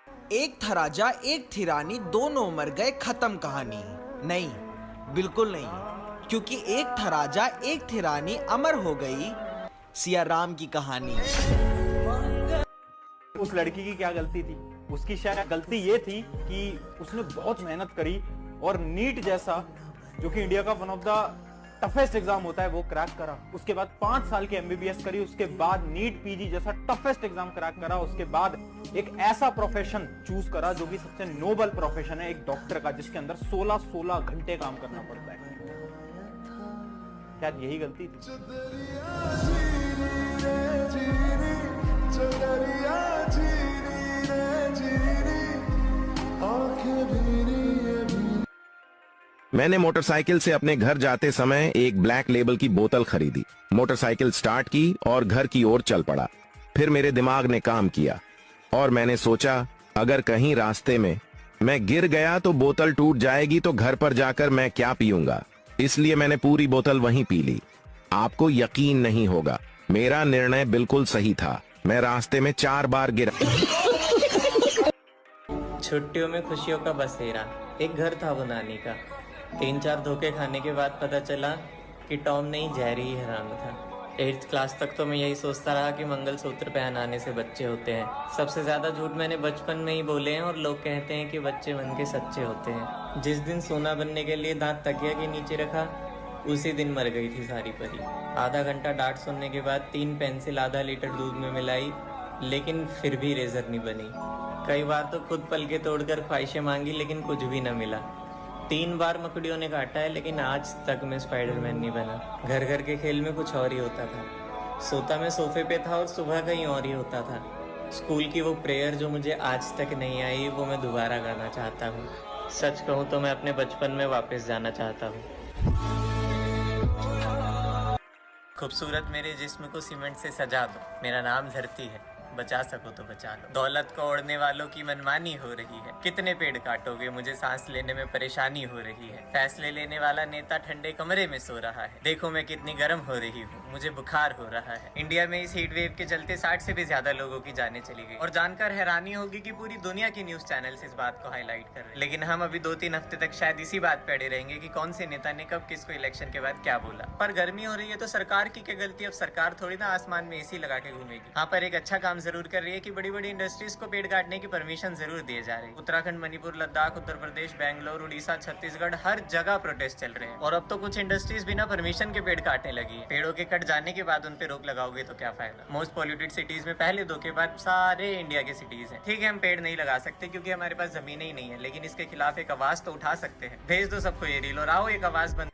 एक था राजा एक थी रानी, दोनों मर गए, खत्म कहानी। नहीं, बिल्कुल नहीं, क्योंकि एक था राजा एक थी रानी, अमर हो गई सिया राम की कहानी। उस लड़की की क्या गलती थी? उसकी शायद गलती ये थी कि उसने बहुत मेहनत करी और नीट जैसा, जो कि इंडिया का one of the toughest exam होता है, वो क्रैक करा। उसके बाद 5 साल की एमबीबीएस करी, उसके बाद नीट पीजी जैसा टफेस्ट एग्जाम क्रैक करा। उसके बाद एक ऐसा प्रोफेशन चूज करा जो कि सबसे नोबल प्रोफेशन है, एक डॉक्टर का, जिसके अंदर 16-16 घंटे काम करना पड़ता है। क्या यही गलती थी? मैंने मोटरसाइकिल से अपने घर जाते समय एक ब्लैक लेबल की बोतल खरीदी, मोटरसाइकिल स्टार्ट की और घर की ओर चल पड़ा। फिर मेरे दिमाग ने काम किया और मैंने सोचा, अगर कहीं रास्ते में मैं गिर गया तो बोतल टूट जाएगी, तो घर पर जाकर मैं क्या पीऊंगा। इसलिए मैंने पूरी बोतल वहीं पी ली। आपको यकीन नहीं होगा, मेरा निर्णय बिल्कुल सही था। मैं रास्ते में 4 बार गिरा। छुट्टियों में खुशियों का बसेरा, एक घर था बनाने का। 3-4 धोखे खाने के बाद पता चला कि टॉम नहीं, जैरी ही हरामी था। 8th क्लास तक तो मैं यही सोचता रहा कि मंगलसूत्र पहनाने से बच्चे होते हैं। सबसे ज्यादा झूठ मैंने बचपन में ही बोले हैं और लोग कहते हैं कि बच्चे मन के सच्चे होते हैं। जिस दिन सोना बनने के लिए दांत तकिया के नीचे रखा, उसी दिन मर गई थी सारी परी। आधा घंटा डांट सुनने के बाद 3 पेंसिल आधा लीटर दूध में मिलाई, लेकिन फिर भी रेजर नहीं बनी। कई बार तो खुद पल के तोड़कर ख्वाहिशें मांगी, लेकिन कुछ भी न मिला। 3 बार मकड़ियों ने काटा है, लेकिन आज तक मैं स्पाइडरमैन नहीं बना। घर घर के खेल में कुछ और ही होता था। सोता मैं सोफे पे था और सुबह कहीं और ही होता था। स्कूल की वो प्रेयर जो मुझे आज तक नहीं आई, वो मैं दोबारा गाना चाहता हूँ। सच कहूँ तो मैं अपने बचपन में वापस जाना चाहता हूँ। खूबसूरत मेरे जिस्म को सीमेंट से सजा दो, मेरा नाम धरती है, बचा सको तो बचा लो। दौलत को ओढ़ने वालों की मनमानी हो रही है, कितने पेड़ काटोगे, मुझे सांस लेने में परेशानी हो रही है। फैसले लेने वाला नेता ठंडे कमरे में सो रहा है, देखो मैं कितनी गर्म हो रही हूँ, मुझे बुखार हो रहा है। इंडिया में इस हीट वेव के चलते 60 से भी ज्यादा लोगों की जानें चली गई। और जानकर हैरानी होगी कि पूरी दुनिया की न्यूज चैनल्स इस बात को हाईलाइट कर रहे हैं। लेकिन हम अभी 2-3 हफ्ते तक शायद इसी बात पे अड़े रहेंगे कि कौन से नेता ने कब किसको इलेक्शन के बाद क्या बोला। पर गर्मी हो रही है तो सरकार की क्या गलती? अब सरकार थोड़ी ना आसमान में एसी लगा के घूमेगी। हाँ, पर एक अच्छा काम जरूर कर रही है कि बड़ी इंडस्ट्रीज को पेड़ काटने की परमिशन जरूर दिए जा रही है। उत्तराखंड, मणिपुर, लद्दाख, उत्तर प्रदेश, बैंगलोर, उड़ीसा, छत्तीसगढ़, हर जगह प्रोटेस्ट चल रहे हैं। और अब तो कुछ इंडस्ट्रीज बिना परमिशन के पेड़ काटने लगी है। पेड़ों के कट जाने के बाद उन पे रोक लगाओगे तो क्या फायदा? मोस्ट पॉल्यूटेड सिटीज में पहले 2 के बाद सारे इंडिया के सिटीज हैं। ठीक है, हम पेड़ नहीं लगा सकते क्योंकि हमारे पास जमीन ही नहीं है, लेकिन इसके खिलाफ एक आवाज तो उठा सकते हैं। भेज दो सबको ये रील और आओ एक आवाज बन